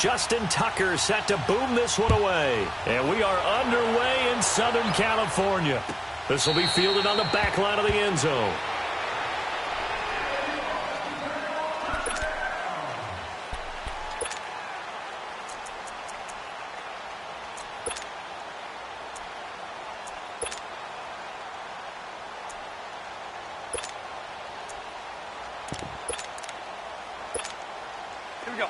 Justin Tucker set to boom this one away. And we are underway in Southern California. This will be fielded on the back line of the end zone. Here we go.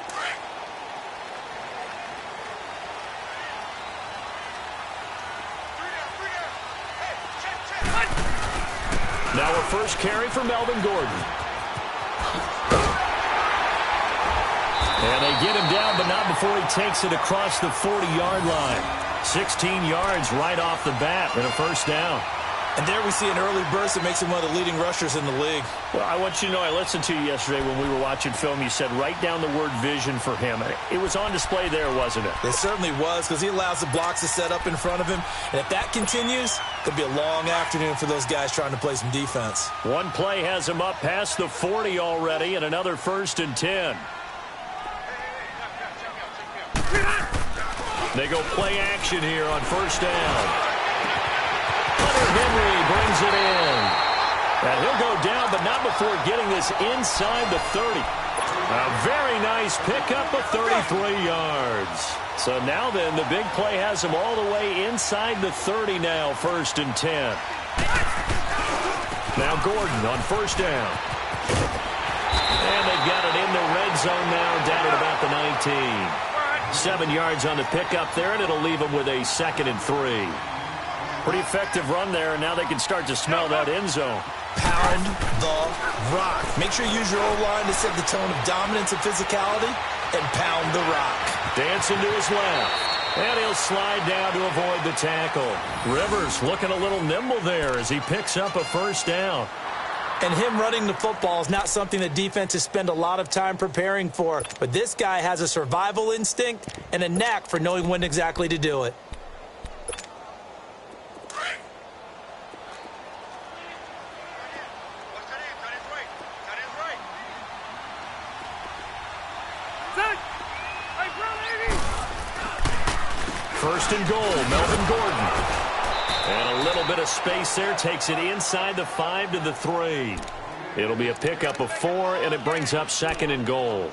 Now a first carry for Melvin Gordon. And they get him down, but not before he takes it across the 40-yard line. 16 yards right off the bat and a first down. And there we see an early burst that makes him one of the leading rushers in the league. Well, I want you to know, I listened to you yesterday when we were watching film. You said write down the word vision for him. It was on display there, wasn't it? It certainly was, because he allows the blocks to set up in front of him. And if that continues, it'll be a long afternoon for those guys trying to play some defense. One play has him up past the 40 already, and another 1st and 10. They go play action here on first down. Henry brings it in. And he'll go down, but not before getting this inside the 30. A very nice pickup of 33 yards. So now then, the big play has him all the way inside the 30 now, 1st and 10. Now Gordon on first down. And they've got it in the red zone now, down at about the 19. 7 yards on the pickup there, and it'll leave them with a 2nd and 3. Pretty effective run there, and now they can start to smell that end zone. Pound the rock. Make sure you use your O-line to set the tone of dominance and physicality, and pound the rock. Dancing to his left. And he'll slide down to avoid the tackle. Rivers looking a little nimble there as he picks up a first down. And him running the football is not something that defenses spend a lot of time preparing for. But this guy has a survival instinct and a knack for knowing when exactly to do it. First and goal, Melvin Gordon. And a little bit of space there, takes it inside the 5 to the 3. It'll be a pickup of 4, and it brings up 2nd and goal.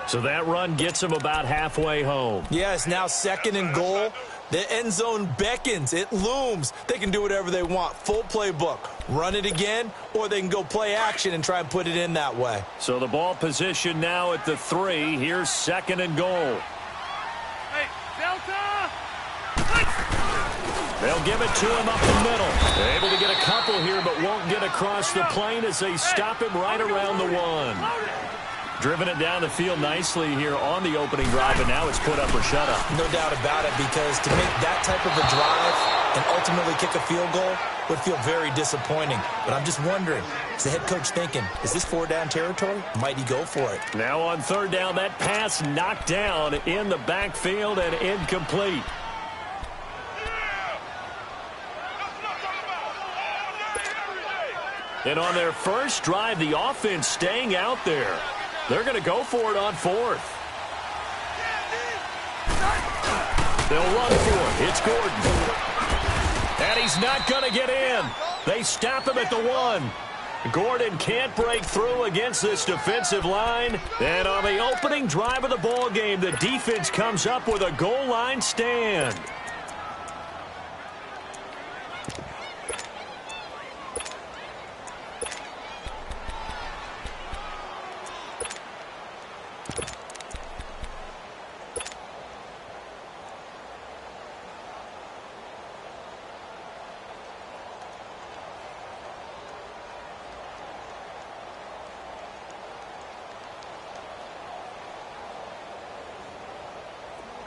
So that run gets him about halfway home. Yeah, it's now 2nd and goal. The end zone beckons. It looms. They can do whatever they want. Full playbook. Run it again, or they can go play action and try and put it in that way. So the ball position now at the 3. Here's 2nd and goal. They'll give it to him up the middle. They're able to get a couple here, but won't get across the plane as they stop him right around the 1. Driven it down the field nicely here on the opening drive, and now it's put up or shut up. No doubt about it, because to make that type of a drive and ultimately kick a field goal would feel very disappointing. But I'm just wondering, is the head coach thinking, is this 4-down territory? Might he go for it? Now on 3rd down, that pass knocked down in the backfield and incomplete. And on their first drive, the offense staying out there. They're going to go for it on 4th. They'll run for it. It's Gordon. And he's not going to get in. They stop him at the 1. Gordon can't break through against this defensive line. And on the opening drive of the ball game, the defense comes up with a goal line stand.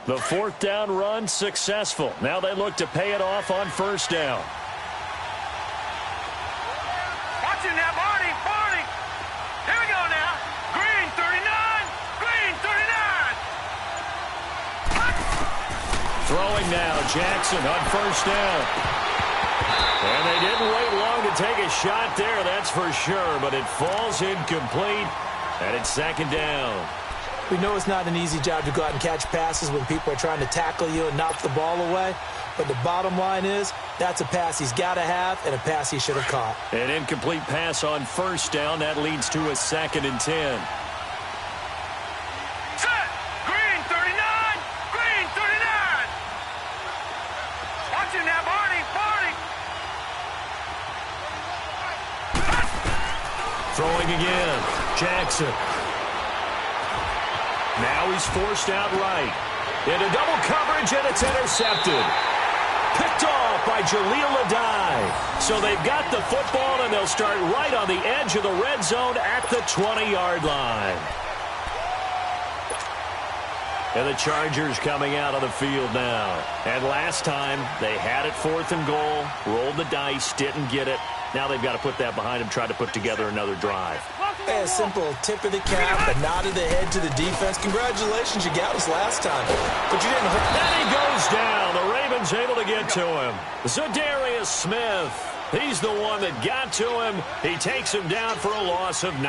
The 4th down run successful. Now they look to pay it off on 1st down. Watch it now, Barney. Here we go now. Green, 39. Green, 39. Throwing now, Jackson on 1st down. And they didn't wait long to take a shot there, that's for sure. But it falls incomplete, and it's 2nd down. We know it's not an easy job to go out and catch passes when people are trying to tackle you and knock the ball away. But the bottom line is, that's a pass he's got to have and a pass he should have caught. An incomplete pass on first down. That leads to a 2nd and 10. Set. Green 39. Green 39. Watch him now, Barney. Barney. Throwing again. Jackson. Now he's forced out right. Into double coverage, and it's intercepted. Picked off by Jaleel Adai. So they've got the football, and they'll start right on the edge of the red zone at the 20-yard line. And the Chargers coming out of the field now. And last time, they had it 4th and goal, rolled the dice, didn't get it. Now they've got to put that behind them, try to put together another drive. A simple tip of the cap, a nod of the head to the defense. Congratulations, you got us last time. But you didn't hurt. And he goes down. The Ravens able to get to him. Zadarius Smith. He's the one that got to him. He takes him down for a loss of 9.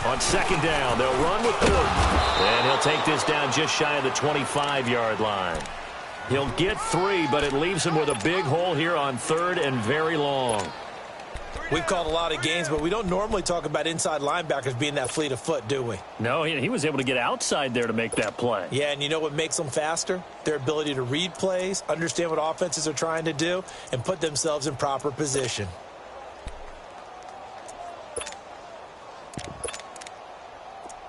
On 2nd down, they'll run with Gordon. And he'll take this down just shy of the 25-yard line. He'll get 3, but it leaves him with a big hole here on 3rd and very long. We've called a lot of games, but we don't normally talk about inside linebackers being that fleet of foot, do we? No, he was able to get outside there to make that play. Yeah, and you know what makes them faster? Their ability to read plays, understand what offenses are trying to do, and put themselves in proper position.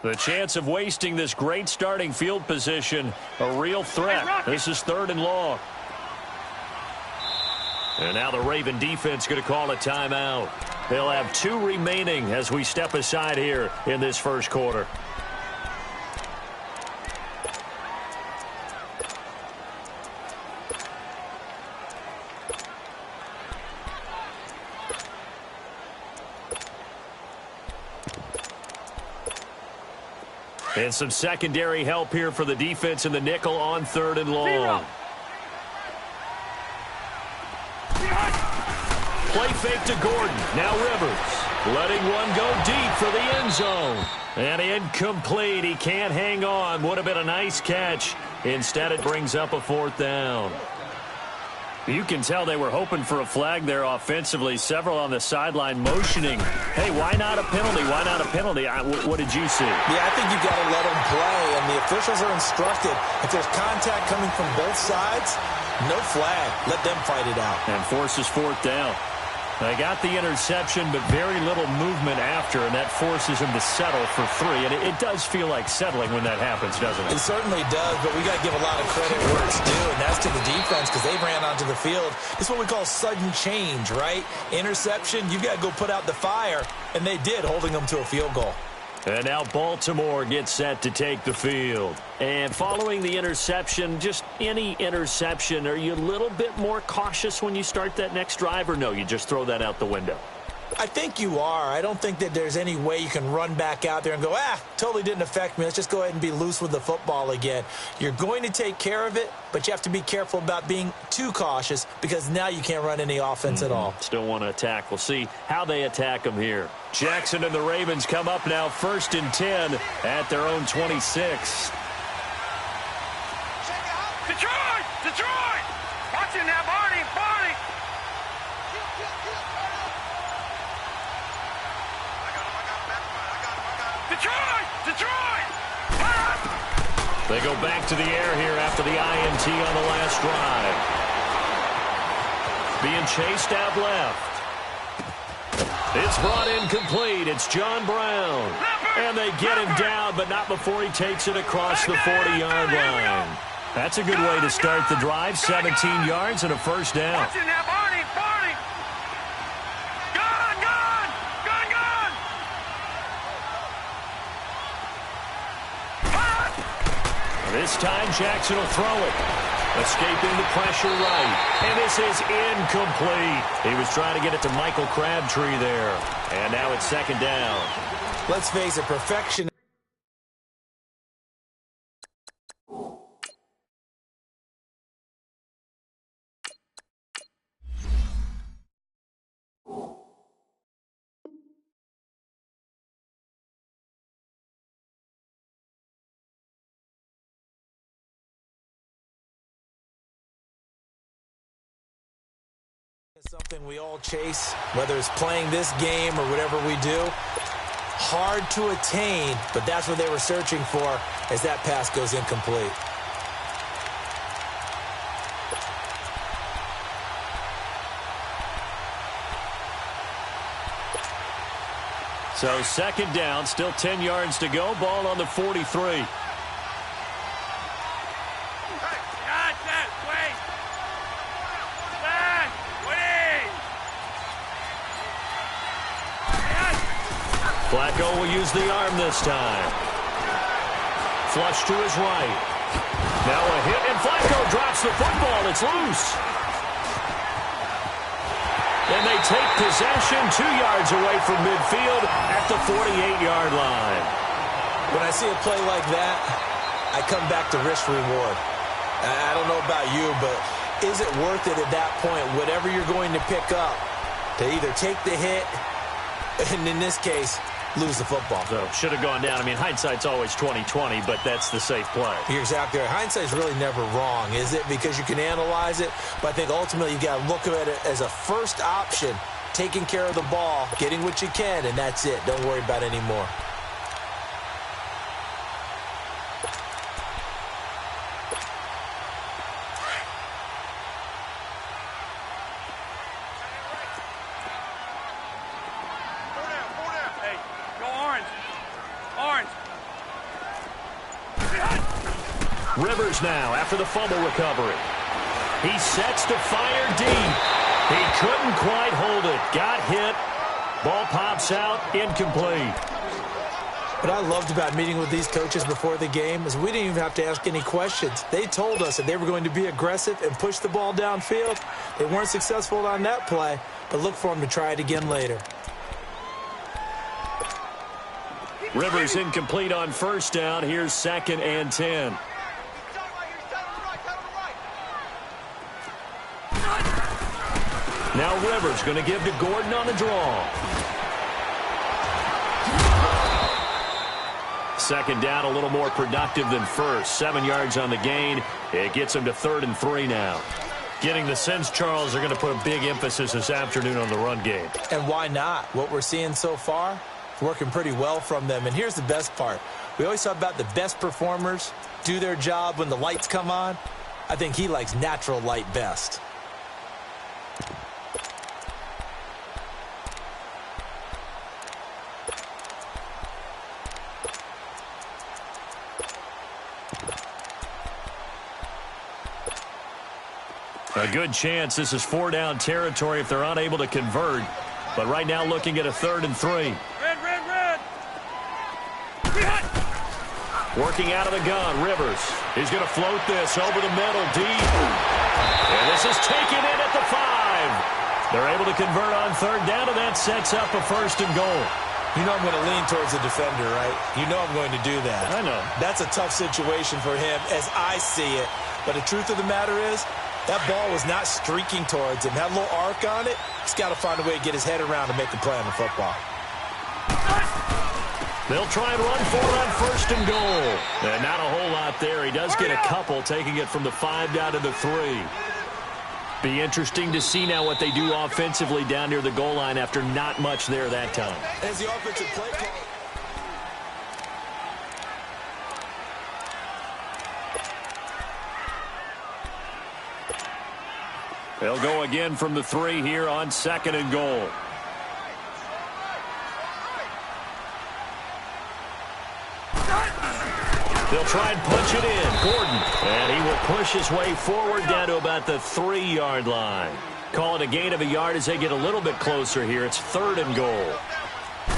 The chance of wasting this great starting field position, a real threat. This is 3rd and long. And now the Raven defense going to call a timeout. They'll have 2 remaining as we step aside here in this first quarter. And some secondary help here for the defense in the nickel on 3rd and long. Play fake to Gordon. Now Rivers letting one go deep for the end zone. And incomplete. He can't hang on. Would have been a nice catch. Instead, it brings up a 4th down. You can tell they were hoping for a flag there offensively. Several on the sideline motioning. Hey, why not a penalty? Why not a penalty? What did you see? Yeah, I think you got to let them play, and the officials are instructed. If there's contact coming from both sides, no flag. Let them fight it out. And forces 4th down. They got the interception, but very little movement after, and that forces him to settle for 3. And it does feel like settling when that happens, doesn't it? It certainly does, but we got to give a lot of credit where it's due, and that's to the defense because they ran onto the field. It's what we call sudden change, right? Interception, you got to go put out the fire, and they did, holding them to a field goal. And now Baltimore gets set to take the field. And following the interception, just any interception, are you a little bit more cautious when you start that next drive, or no, you just throw that out the window? I think you are. I don't think that there's any way you can run back out there and go, totally didn't affect me. Let's just go ahead and be loose with the football again. You're going to take care of it, but you have to be careful about being too cautious because now you can't run any offense at all. Still want to attack. We'll see how they attack them here. Jackson and the Ravens come up now 1st and 10 at their own 26. Detroit! Detroit! Watch it now, Barney! Barney! Detroit! Detroit! They go back to the air here after the INT on the last drive. Being chased out left. It's brought in complete. It's John Brown. And they get him down, but not before he takes it across the 40-yard line. That's a good way to start the drive. 17 yards and a 1st down. Watch it now, Barney! Barney! Gone! Gone! Gone! Gone! This time Jackson will throw it. Escaping the pressure right. And this is incomplete. He was trying to get it to Michael Crabtree there. And now it's 2nd down. Let's face it, perfection. Something we all chase, whether it's playing this game or whatever we do. Hard to attain, but that's what they were searching for as that pass goes incomplete. So second down, still 10 yards to go. Ball on the 43. Flacco will use the arm this time. Flush to his right. Now a hit, and Flacco drops the football. It's loose. And they take possession 2 yards away from midfield at the 48-yard line. When I see a play like that, I come back to risk reward. I don't know about you, but is it worth it at that point, whatever you're going to pick up, to either take the hit, and in this case, lose the football? So should have gone down. I mean, hindsight's always 20/20, but that's the safe play. You're exactly right. Hindsight's really never wrong, is it? Because you can analyze it, but I think ultimately you got to look at it as a first option, taking care of the ball, getting what you can, and that's it. Don't worry about it anymore. Rivers now after the fumble recovery. He sets to fire deep. He couldn't quite hold it. Got hit. Ball pops out. Incomplete. What I loved about meeting with these coaches before the game is we didn't even have to ask any questions. They told us that they were going to be aggressive and push the ball downfield. They weren't successful on that play, but look for them to try it again later. Rivers incomplete on first down. Here's 2nd and 10. Now Rivers going to give to Gordon on the draw. Second down, a little more productive than first. 7 yards on the gain. It gets him to 3rd and 3 now. Getting the sense, Charles, they're going to put a big emphasis this afternoon on the run game. And why not? What we're seeing so far, it's working pretty well from them. And here's the best part. We always talk about the best performers do their job when the lights come on. I think he likes natural light best. A good chance this is 4-down territory if they're unable to convert. But right now looking at a 3rd and 3. Red. Working out of the gun, Rivers. He's going to float this over the middle, deep. And this is taken in at the 5. They're able to convert on 3rd down, and that sets up a 1st and goal. You know I'm going to lean towards the defender, right? You know I'm going to do that. I know. That's a tough situation for him as I see it. But the truth of the matter is, that ball was not streaking towards him. Had a little arc on it. He's got to find a way to get his head around and make a play on the football. They'll try and run for it on 1st and goal. And not a whole lot there. He does get a couple, taking it from the 5 down to the 3. Be interesting to see now what they do offensively down near the goal line after not much there that time. As the offensive play call. They'll go again from the 3 here on 2nd and goal. They'll try and punch it in. Gordon. And he will push his way forward down to about the 3-yard line. Call it a gain of a yard as they get a little bit closer here. It's 3rd and goal.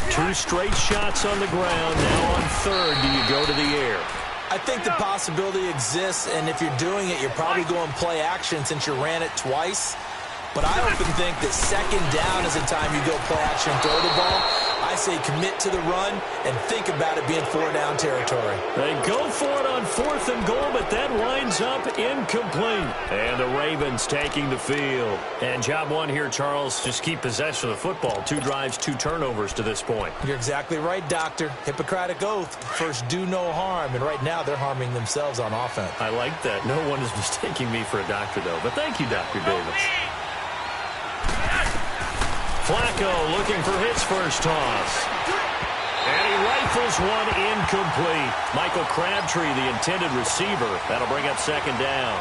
2 straight shots on the ground. Now on 3rd, do you go to the air? I think the possibility exists, and if you're doing it, you're probably going play action since you ran it twice. But I often think that 2nd down is the time you go play action and throw the ball. I say commit to the run and think about it being 4-down territory. They go for it on 4th and goal, but that winds up incomplete. And the Ravens taking the field. And job one here, Charles, just keep possession of the football. 2 drives, 2 turnovers to this point. You're exactly right, Doctor. Hippocratic oath. First, do no harm. And right now, they're harming themselves on offense. I like that. No one is mistaking me for a doctor, though. But thank you, Dr. Davis. Flacco looking for his first toss. And he rifles one incomplete. Michael Crabtree, the intended receiver. That'll bring up second down.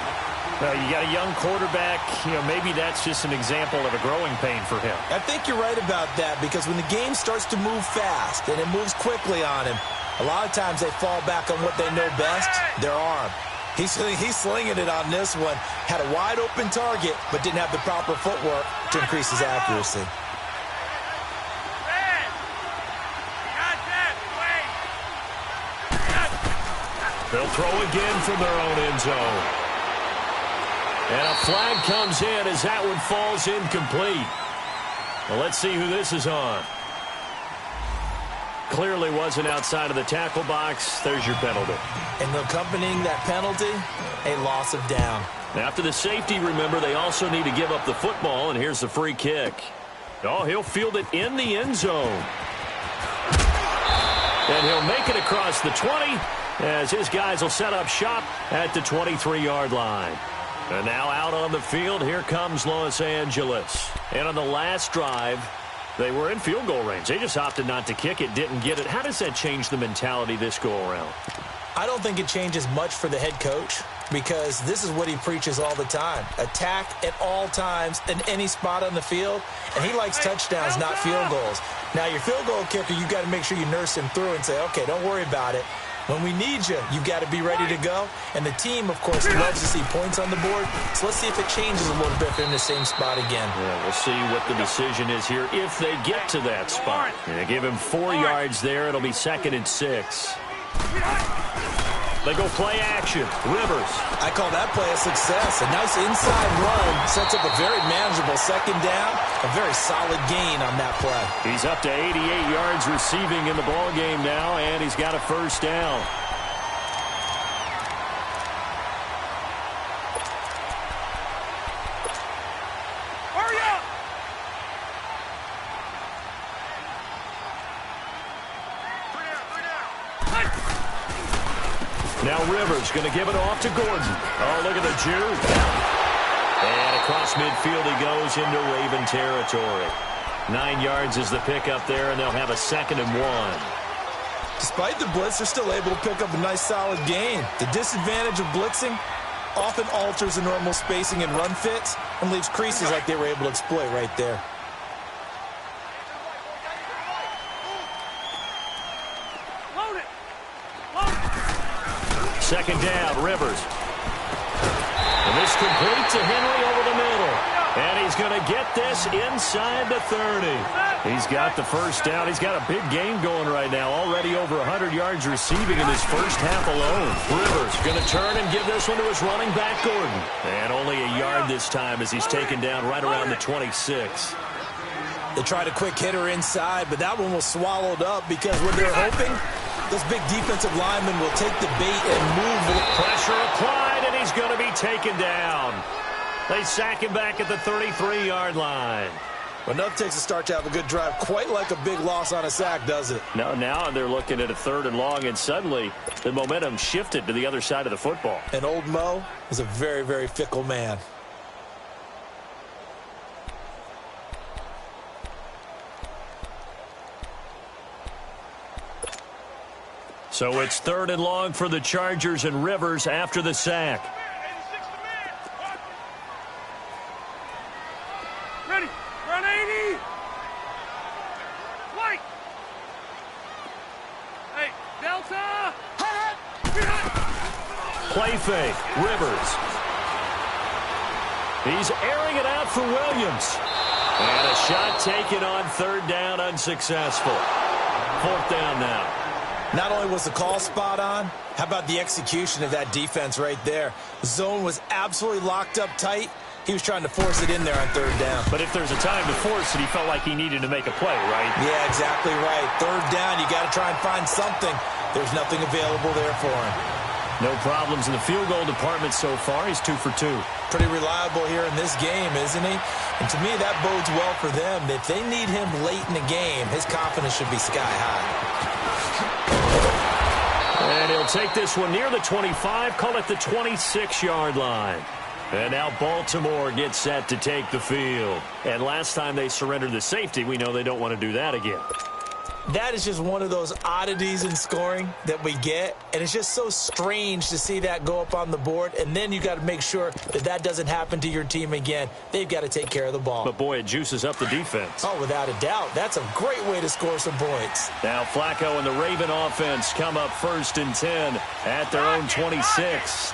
Well, you got a young quarterback. Maybe that's just an example of a growing pain for him. I think you're right about that, because when the game starts to move fast and it moves quickly on him, a lot of times they fall back on what they know best, their arm. He's slinging it on this one. Had a wide open target, but didn't have the proper footwork to increase his accuracy. They'll throw again from their own end zone. And a flag comes in as that one falls incomplete. Well, let's see who this is on. Clearly wasn't outside of the tackle box. There's your penalty. And accompanying that penalty, a loss of down. After the safety, remember, they also need to give up the football, and here's the free kick. Oh, he'll field it in the end zone. And he'll make it across the 20 as his guys will set up shop at the 23-yard line. And now out on the field, here comes Los Angeles. And on the last drive, they were in field goal range. They just opted not to kick it, didn't get it. How does that change the mentality this go-around? I don't think it changes much for the head coach, because this is what he preaches all the time. Attack at all times in any spot on the field, and he likes touchdowns, not field goals. Now, your field goal kicker, you got to make sure you nurse him through and say, okay, don't worry about it. When we need you, you've got to be ready to go. And the team, of course, loves to see points on the board. So let's see if it changes a little bit if they're in the same spot again. Yeah, we'll see what the decision is here if they get to that spot. They give him 4 yards there. It'll be 2nd and 6. They go play action. Rivers. I call that play a success. A nice inside run sets up a very manageable second down. A very solid gain on that play. He's up to 88 yards receiving in the ballgame now, and he's got a first down. Hurry up! Now Rivers going to give it off to Gordon. Oh, look at the juke. And across midfield he goes into Raven territory. 9 yards is the pickup there, and they'll have a 2nd and 1. Despite the blitz, they're still able to pick up a nice solid gain. The disadvantage of blitzing often alters the normal spacing and run fits and leaves creases like they were able to exploit right there. Load it! Load it! 2nd down, Rivers. And this complete to Henry over the middle. And he's going to get this inside the 30. He's got the first down. He's got a big game going right now. Already over 100 yards receiving in this first half alone. Rivers going to turn and give this one to his running back, Gordon. And only a yard this time as he's taken down right around the 26. They tried a quick hitter inside, but that one was swallowed up because what they're hoping, this big defensive lineman will take the bait and move. Pressure applied, and he's going to be taken down. They sack him back at the 33-yard line. Well, enough takes a start to have a good drive. Quite like a big loss on a sack, does it? No, now they're looking at a 3rd and long, and suddenly the momentum shifted to the other side of the football. And old Mo is a very, very fickle man. So it's 3rd and long for the Chargers, and Rivers after the sack. Ready? Run 80! White! Hey, Delta! Play fake, Rivers. He's airing it out for Williams. And a shot taken on 3rd down, unsuccessful. 4th down now. Not only was the call spot on, how about the execution of that defense right there? The zone was absolutely locked up tight. He was trying to force it in there on 3rd down. But if there's a time to force it, he felt like he needed to make a play, right? Yeah, exactly right. 3rd down, you got to try and find something. There's nothing available there for him. No problems in the field goal department so far. He's 2 for 2. Pretty reliable here in this game, isn't he? And to me, that bodes well for them. If they need him late in the game, his confidence should be sky high. And he'll take this one near the 25, call it the 26-yard line. And now Baltimore gets set to take the field. And last time they surrendered the safety, we know they don't want to do that again. That is just one of those oddities in scoring that we get, and it's just so strange to see that go up on the board, and then you got to make sure that that doesn't happen to your team again. They've got to take care of the ball. But, boy, it juices up the defense. Oh, without a doubt. That's a great way to score some points. Now Flacco and the Raven offense come up 1st and 10 at their own 26.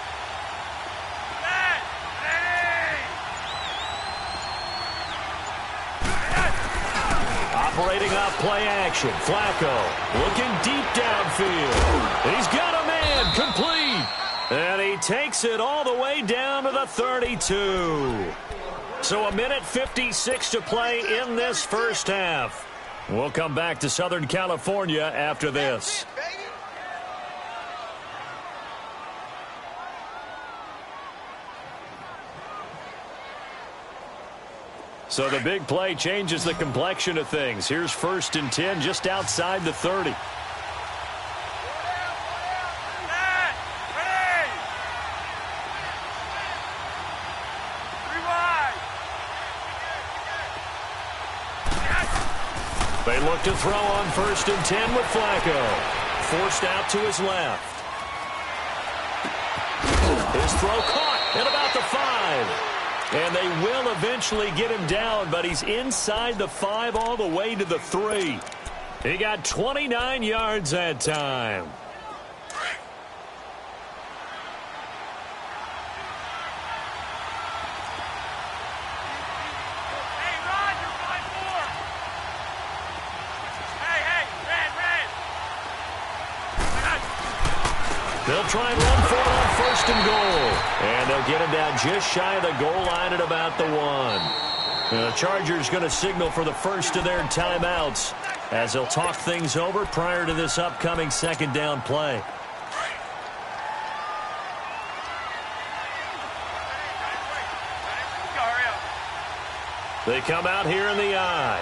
Operating off play action. Flacco looking deep downfield. And he's got a man complete. And he takes it all the way down to the 32. So 1:56 to play in this first half. We'll come back to Southern California after this. So the big play changes the complexion of things. Here's 1st and 10 just outside the 30. They look to throw on 1st and 10 with Flacco. Forced out to his left. His throw caught at about the 5. And they will eventually get him down, but he's inside the 5 all the way to the 3. He got 29 yards that time. Hey, Rod, you're 5-4. Hey, red. They'll try and run for it on 1st and goal. And they'll get him down just shy of the goal line at about the 1. The Chargers going to signal for the first of their timeouts as they'll talk things over prior to this upcoming 2nd down play. They come out here in the I.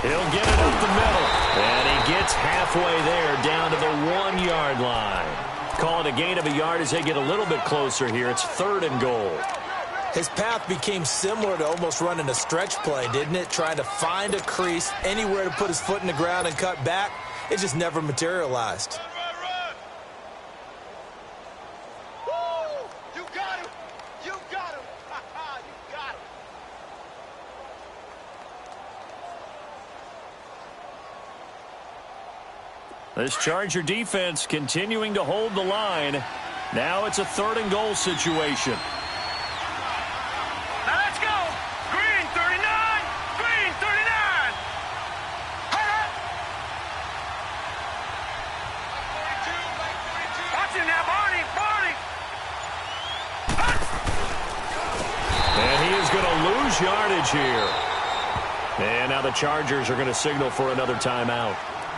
He'll get it up the middle. And he gets halfway there down to the 1-yard line. Call it a gain of a yard as they get a little bit closer here. It's 3rd and goal. His path became similar to almost running a stretch play, didn't it? Trying to find a crease, anywhere to put his foot in the ground and cut back. It just never materialized. This Charger defense continuing to hold the line. Now it's a 3rd and goal situation. Now let's go. Green 39. Green 39. Watch him now, Barney. Barney. And he is going to lose yardage here. And now the Chargers are going to signal for another timeout,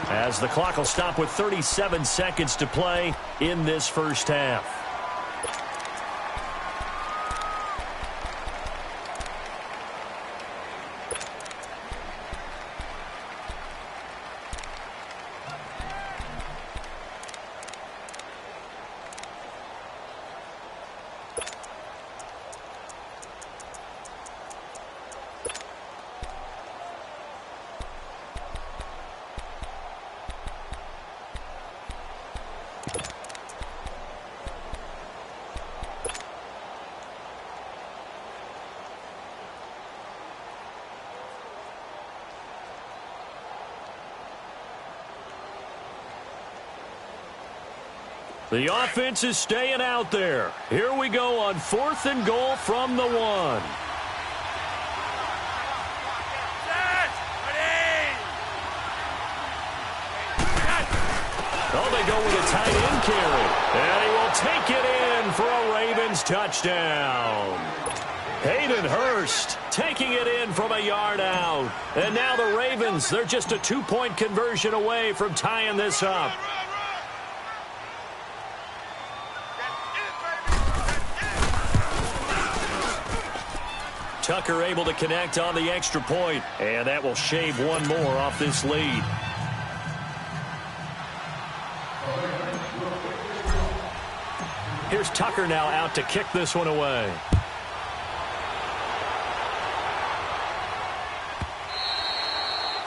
as the clock will stop with 37 seconds to play in this first half. The offense is staying out there. Here we go on 4th and goal from the 1. Oh, they go with a tight end carry. And he will take it in for a Ravens touchdown. Hayden Hurst taking it in from a yard out. And now the Ravens, they're just a 2-point conversion away from tying this up. Tucker able to connect on the extra point, and that will shave one more off this lead. Here's Tucker now out to kick this one away.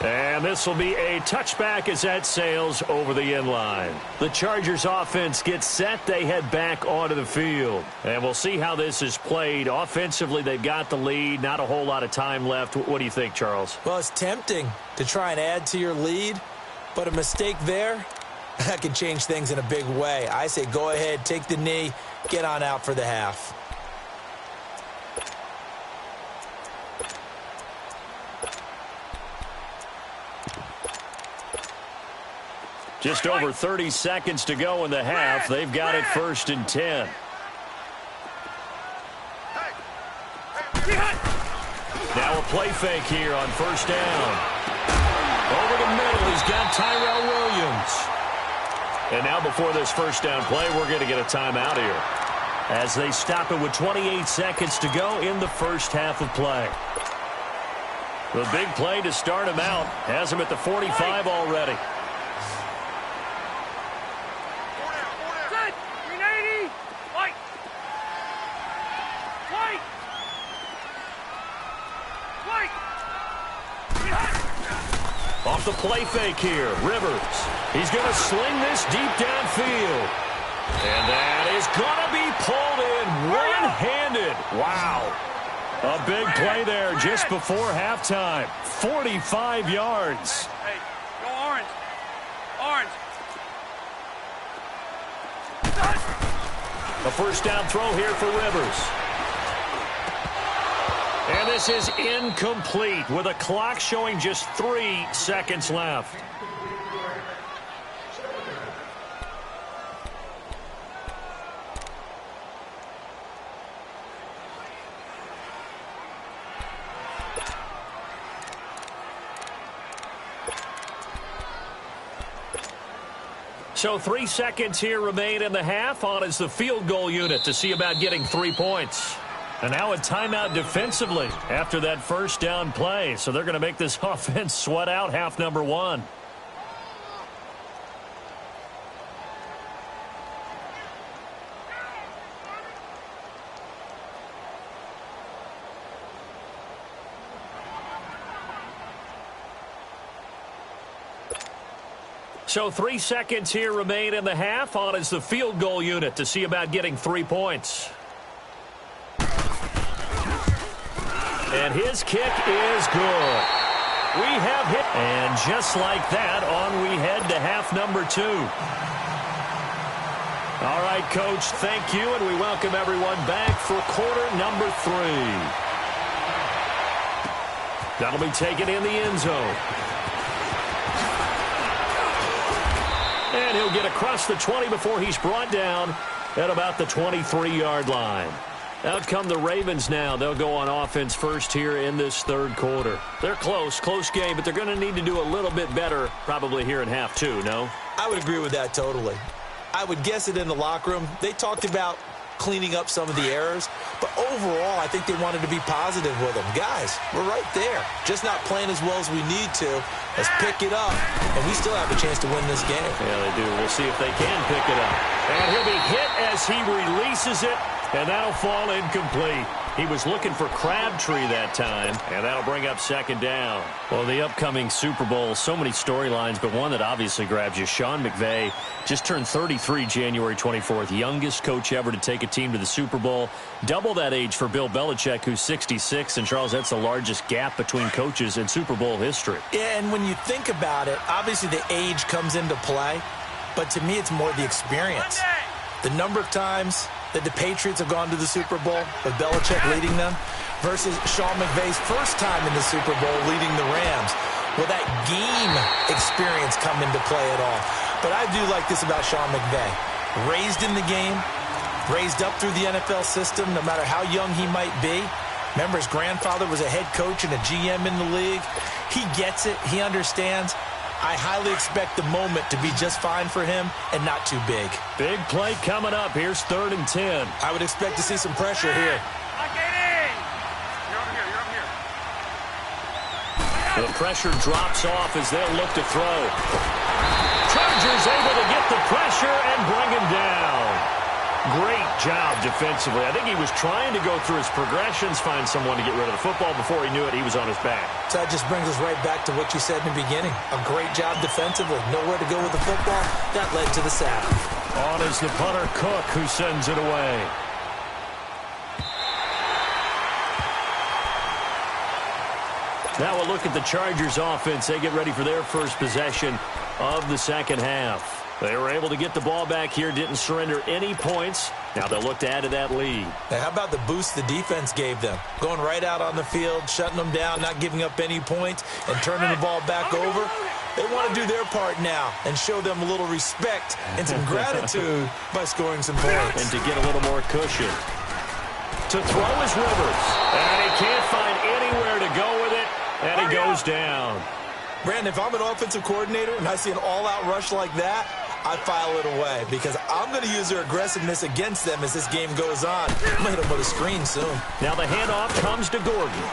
And this will be a touchback as that sails over the end line. The Chargers offense gets set. They head back onto the field. And we'll see how this is played. Offensively, they've got the lead. Not a whole lot of time left. What do you think, Charles? Well, it's tempting to try and add to your lead, but a mistake there, that can change things in a big way. I say go ahead, take the knee, get on out for the half. Just over 30 seconds to go in the half. They've got it 1st and 10. Now a play fake here on 1st down. Over the middle, he's got Tyrell Williams. And now before this 1st down play, we're going to get a timeout here, as they stop it with 28 seconds to go in the first half of play. The big play to start him out has him at the 45 already. Off the play fake here, Rivers. He's going to sling this deep downfield. And that is going to be pulled in one-handed. Wow. A big play there just before halftime. 45 yards. Hey, go orange. Orange. A 1st down throw here for Rivers. And this is incomplete with a clock showing just 3 seconds left. So 3 seconds here remain in the half. On is the field goal unit to see about getting 3 points. And now a timeout defensively after that 1st down play. So they're going to make this offense sweat out half number 1. So 3 seconds here remain in the half. On is the field goal unit to see about getting 3 points. And his kick is good. We have hit. And just like that, on we head to half number 2. All right, Coach, thank you, and we welcome everyone back for quarter number 3. That'll be taken in the end zone. And he'll get across the 20 before he's brought down at about the 23-yard line. Out come the Ravens now. They'll go on offense first here in this 3rd quarter. They're close game, but they're going to need to do a little bit better probably here in half 2, no? I would agree with that totally. I would guess it in the locker room. They talked about cleaning up some of the errors, but overall I think they wanted to be positive with them. Guys, we're right there. Just not playing as well as we need to. Let's pick it up, and we still have a chance to win this game. Yeah, they do. We'll see if they can pick it up. And he'll be hit as he releases it. And that'll fall incomplete. He was looking for Crabtree that time, and that'll bring up 2nd down. Well, the upcoming Super Bowl, so many storylines, but one that obviously grabs you. Sean McVay just turned 33 January 24th, youngest coach ever to take a team to the Super Bowl. Double that age for Bill Belichick, who's 66. And, Charles, that's the largest gap between coaches in Super Bowl history. Yeah, and when you think about it, obviously the age comes into play, but to me it's more the experience. The number of times that the Patriots have gone to the Super Bowl with Belichick leading them versus Sean McVay's first time in the Super Bowl leading the Rams. Will that game experience come into play at all? But I do like this about Sean McVay. Raised in the game, raised up through the NFL system, no matter how young he might be. Remember, his grandfather was a head coach and a GM in the league. He gets it. He understands. I highly expect the moment to be just fine for him and not too big. Big play coming up. Here's 3rd and 10. I would expect to see some pressure here. The pressure drops off as they'll look to throw. Chargers able to get the pressure and bring him down. Great job defensively. I think he was trying to go through his progressions, find someone to get rid of the football. Before he knew it, he was on his back. So that just brings us right back to what you said in the beginning. A great job defensively. Nowhere to go with the football. That led to the sack. On is the punter, Cook, who sends it away. Now we'll look at the Chargers offense. They get ready for their first possession of the second half. They were able to get the ball back here, didn't surrender any points. Now they'll look to add to that lead. Hey, how about the boost the defense gave them? Going right out on the field, shutting them down, not giving up any points, and turning the ball back over. They want to do their part now and show them a little respect and some gratitude by scoring some points. And to get a little more cushion. To throw is Rivers. And he can't find anywhere to go with it, and he goes down. Brandon, if I'm an offensive coordinator and I see an all-out rush like that, I file it away because I'm going to use their aggressiveness against them as this game goes on. I'm going to hit them with a screen soon. Now the handoff comes to Gordon.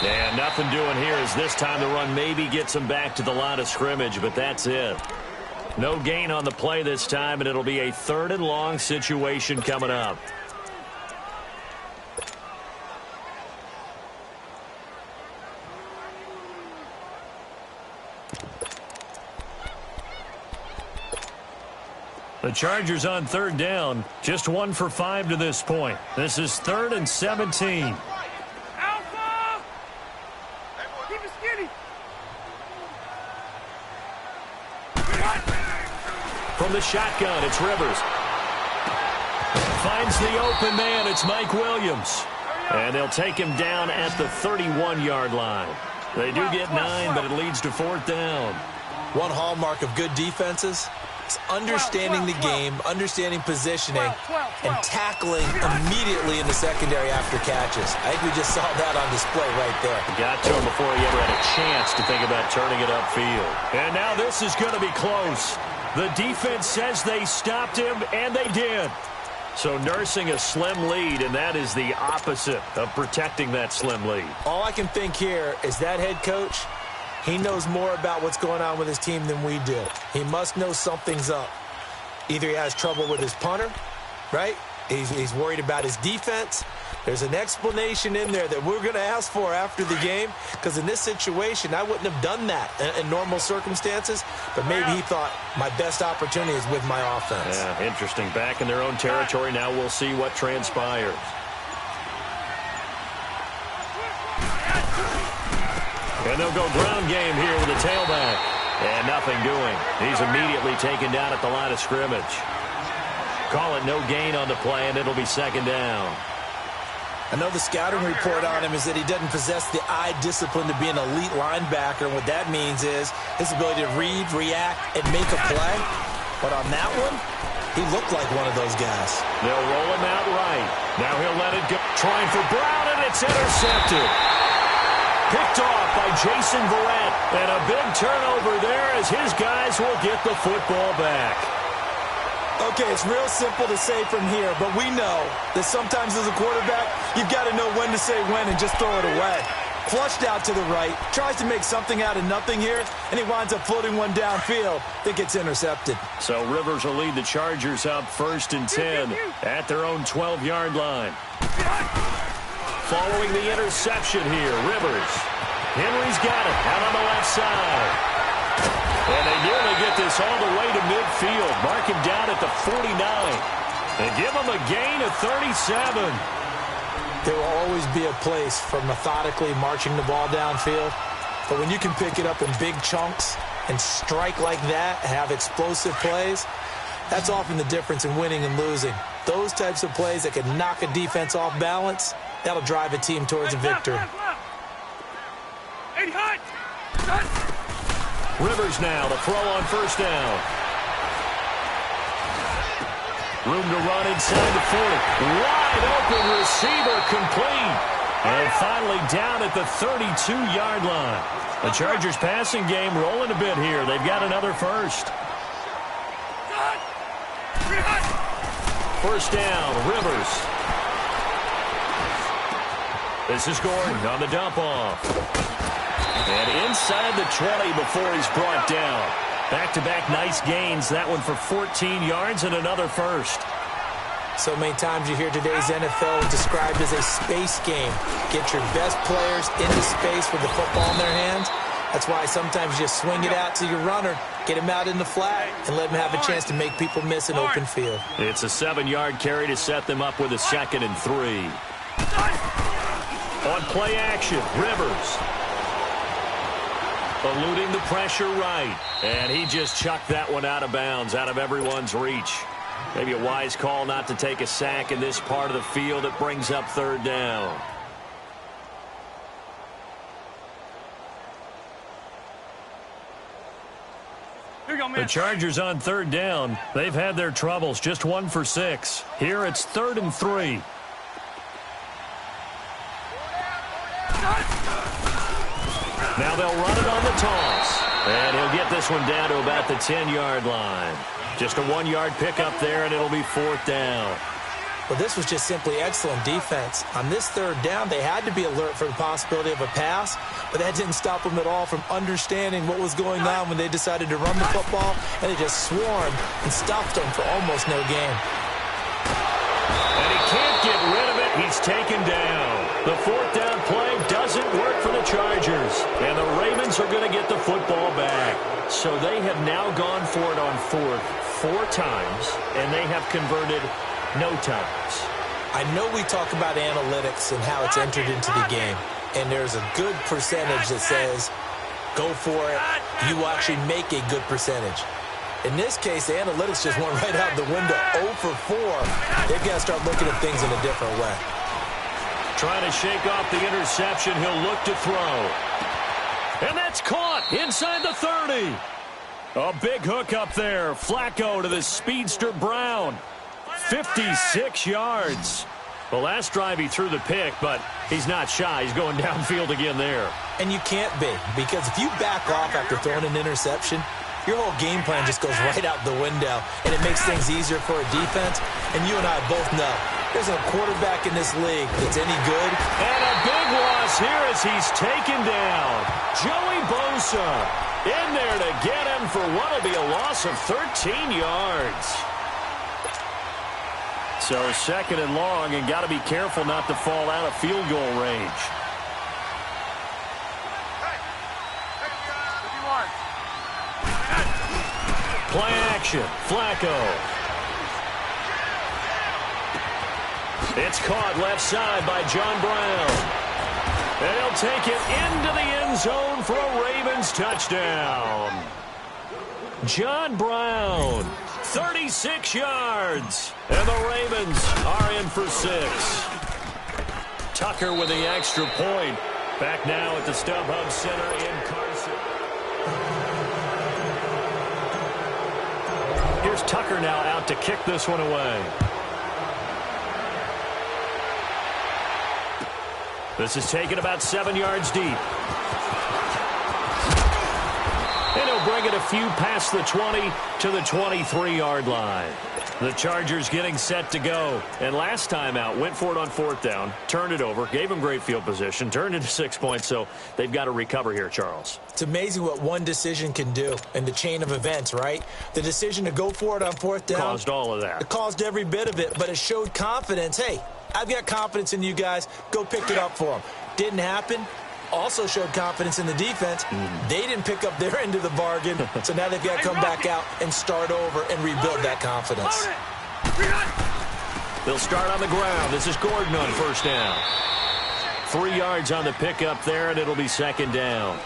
And nothing doing here as this time the run maybe gets him back to the line of scrimmage, but that's it. No gain on the play this time, and it'll be a 3rd and long situation coming up. The Chargers on 3rd down, just 1 for 5 to this point. This is 3rd and 17. Alpha! Keep it skinny. From the shotgun, it's Rivers. Finds the open man, it's Mike Williams. And they'll take him down at the 31-yard line. They do get 9, but it leads to 4th down. One hallmark of good defenses is understanding the game, understanding positioning, and tackling immediately in the secondary after catches. I think we just saw that on display right there. Got to him before he ever had a chance to think about turning it upfield. And now this is going to be close. The defense says they stopped him, and they did. So nursing a slim lead, and that is the opposite of protecting that slim lead. All I can think here is that head coach, he knows more about what's going on with his team than we do. He must know something's up. Either he has trouble with his punter, right? He's worried about his defense. There's an explanation in there that we're going to ask for after the game, because in this situation, I wouldn't have done that in normal circumstances, but maybe he thought my best opportunity is with my offense. Yeah, interesting. Back in their own territory. Now we'll see what transpires. And they'll go ground game here with a tailback. And nothing doing. He's immediately taken down at the line of scrimmage. Call it no gain on the play, and it'll be 2nd down. I know the scouting report on him is that he doesn't possess the eye discipline to be an elite linebacker. And what that means is his ability to read, react, and make a play. But on that one, he looked like one of those guys. They'll roll him out right. Now he'll let it go. Trying for Brown, and it's intercepted. Picked off by Jason Verrett. And a big turnover there as his guys will get the football back. Okay, it's real simple to say from here, but we know that sometimes as a quarterback, you've got to know when to say when and just throw it away. Flushed out to the right, tries to make something out of nothing here, and he winds up floating one downfield that gets intercepted. So Rivers will lead the Chargers up 1st and 10 at their own 12-yard line. Following the interception here, Rivers. Henry's got it out on the left side. And they nearly get this all the way to midfield. Mark him down at the 49. And give him a gain of 37. There will always be a place for methodically marching the ball downfield. But when you can pick it up in big chunks and strike like that, have explosive plays, that's often the difference in winning and losing. Those types of plays that can knock a defense off balance, that'll drive a team towards a victory. Rivers now to throw on 1st down. Room to run inside the 40. Wide open receiver complete. And finally down at the 32-yard line. The Chargers passing game rolling a bit here. They've got another first. 1st down, Rivers. This is Gordon on the dump off. And inside the 20 before he's brought down. Back-to-back nice gains. That one for 14 yards and another first. So many times you hear today's NFL described as a space game. Get your best players into space with the football in their hands. That's why sometimes you just swing it out to your runner, get him out in the flat, and let him have a chance to make people miss an open field. It's a 7-yard carry to set them up with a 2nd and 3. On play action, Rivers. Eluding the pressure right. And he just chucked that one out of bounds, out of everyone's reach. Maybe a wise call not to take a sack in this part of the field. It brings up 3rd down. The Chargers on 3rd down. They've had their troubles, just 1 for 6. Here it's 3rd and 3. Now they'll run it on the toss. And he'll get this one down to about the 10-yard line. Just a 1-yard pickup there, and it'll be 4th down. Well, this was just simply excellent defense. On this 3rd down, they had to be alert for the possibility of a pass, but that didn't stop them at all from understanding what was going on when they decided to run the football, and they just swarmed and stuffed them for almost no gain. And he can't get rid of it. He's taken down. The 4th down play doesn't work for the Chargers, and the Ravens are going to get the football back. So they have now gone for it on 4th 4 times, and they have converted no times. I know we talk about analytics and how it's entered into the game, and there's a good percentage that says, go for it, you actually make a good percentage. In this case, the analytics just went right out the window. 0 for 4. They've got to start looking at things in a different way. Trying to shake off the interception, he'll look to throw. And that's caught inside the 30. A big hook up there. Flacco to the speedster Brown. 56 yards. The last drive he threw the pick, but he's not shy. He's going downfield again there. And you can't be, because if you back off after throwing an interception, your whole game plan just goes right out the window, and it makes things easier for a defense. And you and I both know there's a quarterback in this league that's any good. And a big loss here as he's taken down. Joey Bosa in there to get him for what will be a loss of 13 yards. So 2nd and long, and got to be careful not to fall out of field goal range. Play action, Flacco. It's caught left side by John Brown. And he'll take it into the end zone for a Ravens touchdown. John Brown, 36 yards. And the Ravens are in for 6. Tucker with the extra point. Back now at the StubHub Center in Carson. Here's Tucker now out to kick this one away. This is taken about 7 yards deep. And he'll bring it a few past the 20 to the 23-yard line. The Chargers getting set to go. And last time out, went for it on 4th down, turned it over, gave them great field position, turned it to 6 points, so they've got to recover here, Charles. It's amazing what one decision can do in the chain of events, right? The decision to go for it on 4th down caused all of that. It caused every bit of it, but it showed confidence. Hey, I've got confidence in you guys. Go pick it up for them. Didn't happen. Also showed confidence in the defense. They didn't pick up their end of the bargain, so now they've got to come back out and start over and rebuild that confidence. They'll start on the ground. This is Gordon on 1st down. 3 yards on the pickup there, and it'll be 2nd down.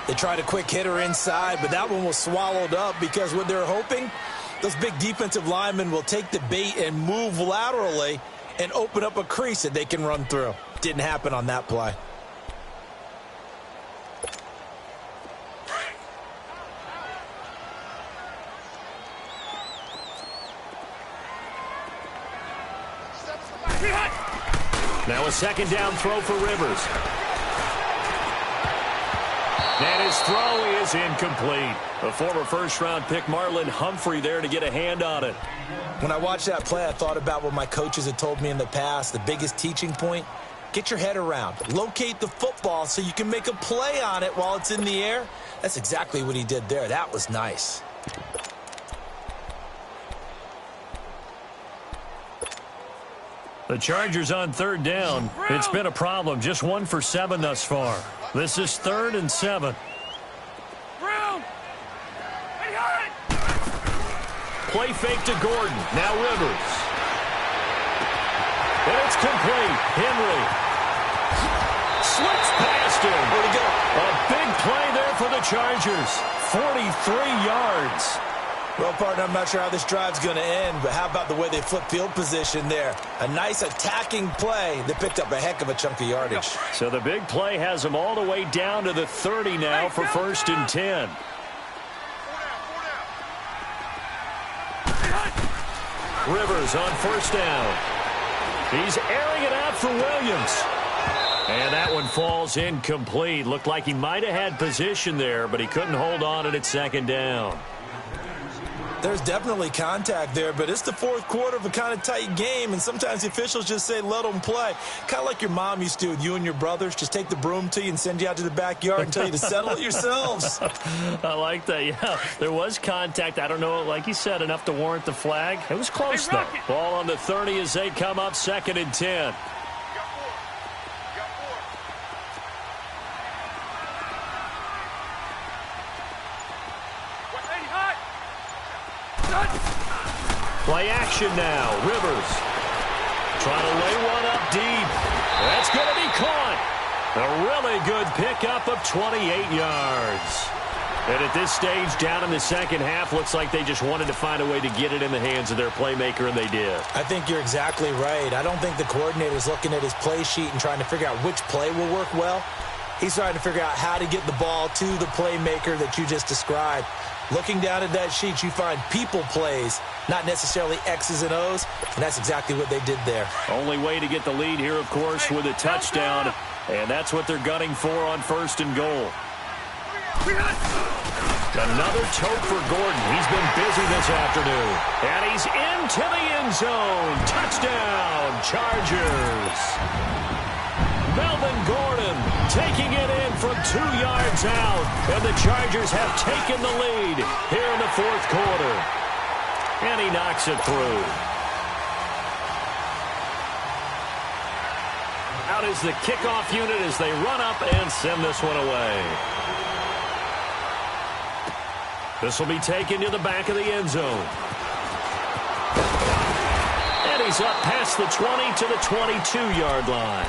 They tried a quick hitter inside, but that one was swallowed up because what they're hoping, those big defensive linemen will take the bait and move laterally and open up a crease that they can run through. Didn't happen on that play. Now a 2nd down throw for Rivers. And his throw is incomplete. A former 1st-round pick, Marlon Humphrey, there to get a hand on it. When I watched that play, I thought about what my coaches had told me in the past. The biggest teaching point, get your head around. Locate the football so you can make a play on it while it's in the air. That's exactly what he did there. That was nice. The Chargers on third down. It's been a problem. Just 1 for 7 thus far. This is 3rd and 7. Play fake to Gordon. Now Rivers. And it's complete. Henry slips past him. Where'd he go? A big play there for the Chargers. 43 yards. Well, partner, I'm not sure how this drive's going to end, but how about the way they flip field position there? A nice attacking play that picked up a heck of a chunk of yardage. So the big play has them all the way down to the 30 now for 1st and 10. Rivers on 1st down. He's airing it out for Williams. And that one falls incomplete. Looked like he might have had position there, but he couldn't hold on at 2nd down. There's definitely contact there, but it's the 4th quarter of a kind of tight game, and sometimes the officials just say, let them play. Kind of like your mom used to with you and your brothers. Just take the broom to you and send you out to the backyard and tell you to settle it yourselves. I like that, yeah. There was contact. I don't know, like you said, enough to warrant the flag. It was close, though. Ball on the 30 as they come up 2nd and 10. Play action now. Rivers trying to lay one up deep. That's going to be caught. A really good pickup of 28 yards. And at this stage, down in the 2nd half, looks like they just wanted to find a way to get it in the hands of their playmaker, and they did. I think you're exactly right. I don't think the coordinator's looking at his play sheet and trying to figure out which play will work well. He's trying to figure out how to get the ball to the playmaker that you just described. Looking down at that sheet, you find people plays, not necessarily X's and O's, and that's exactly what they did there. Only way to get the lead here, of course, with a touchdown, and that's what they're gunning for on 1st and goal. Another tote for Gordon. He's been busy this afternoon, and he's into the end zone. Touchdown, Chargers. Melvin Gordon taking it in from 2 yards out, and the Chargers have taken the lead here in the 4th quarter. And he knocks it through. Out is the kickoff unit as they run up and send this one away. This will be taken to the back of the end zone. And he's up past the 20 to the 22-yard line.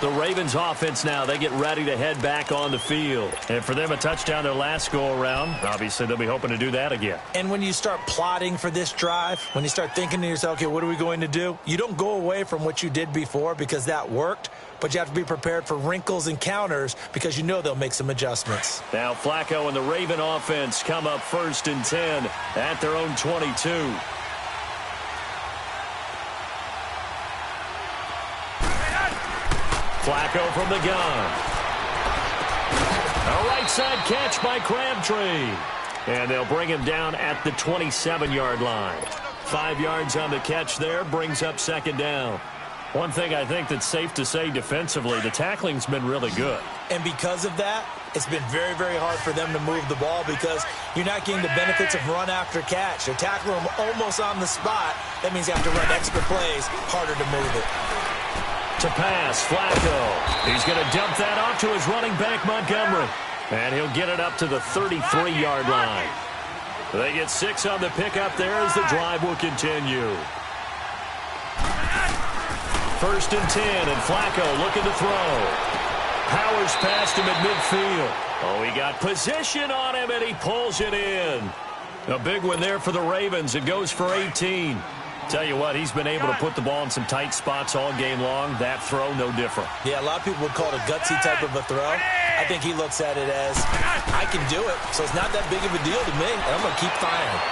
The Ravens offense now, they get ready to head back on the field. And for them, a touchdown their last go-around. Obviously, they'll be hoping to do that again. And when you start plotting for this drive, when you start thinking to yourself, okay, what are we going to do? You don't go away from what you did before because that worked, but you have to be prepared for wrinkles and counters because you know they'll make some adjustments. Now Flacco and the Raven offense come up 1st and 10 at their own 22. Flacco from the gun. A right side catch by Crabtree. And they'll bring him down at the 27-yard line. 5 yards on the catch there, brings up 2nd down. One thing I think that's safe to say defensively, the tackling's been really good. And because of that, it's been very, very hard for them to move the ball because you're not getting the benefits of run after catch. They're tackling them almost on the spot. That means you have to run extra plays, harder to move it. To pass, Flacco. He's going to dump that off to his running back, Montgomery. And he'll get it up to the 33-yard line. They get 6 on the pickup there as the drive will continue. 1st and 10, and Flacco looking to throw. Powers past him at midfield. Oh, he got position on him, and he pulls it in. A big one there for the Ravens. It goes for 18. Tell you what, he's been able to put the ball in some tight spots all game long. That throw, no different. Yeah, a lot of people would call it a gutsy type of a throw. I think he looks at it as, I can do it, so it's not that big of a deal to me, and I'm going to keep firing.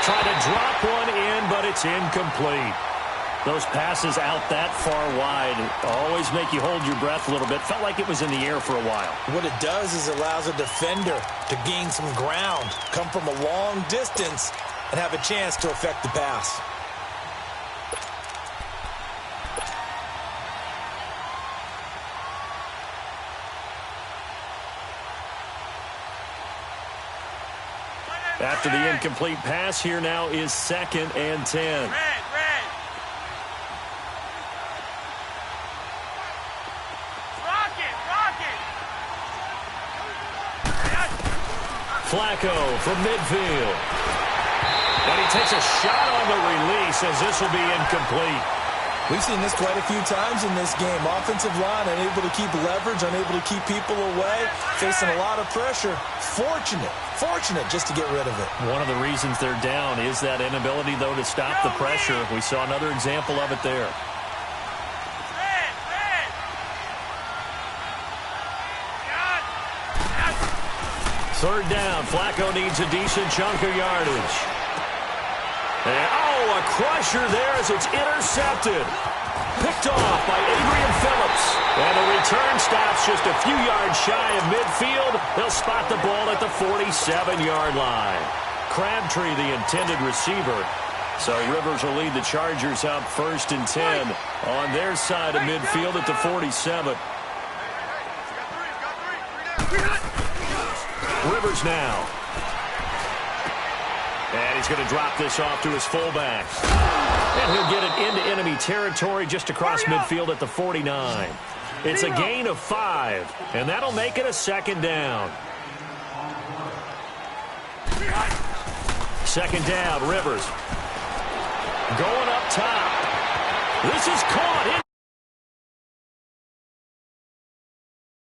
Trying to drop one in, but it's incomplete. Those passes out that far wide always make you hold your breath a little bit. Felt like it was in the air for a while. What it does is it allows a defender to gain some ground, come from a long distance, and have a chance to affect the pass. After the incomplete pass, here now is 2nd and 10. Flacco from midfield. And he takes a shot on the release as this will be incomplete. We've seen this quite a few times in this game. Offensive line unable to keep leverage, unable to keep people away, facing a lot of pressure. Fortunate just to get rid of it. One of the reasons they're down is that inability, though, to stop the pressure. We saw another example of it there. Third down. Flacco needs a decent chunk of yardage. And, a crusher there as it's intercepted. Picked off by Adrian Phillips. And the return stops just a few yards shy of midfield. They'll spot the ball at the 47-yard line. Crabtree, the intended receiver. So Rivers will lead the Chargers out 1st and 10 on their side of midfield at the 47. Rivers now. And he's going to drop this off to his fullback. And he'll get it into enemy territory just across midfield at the 49. It's a gain of 5, and that'll make it a 2nd down. 2nd down, Rivers. Going up top. This is caught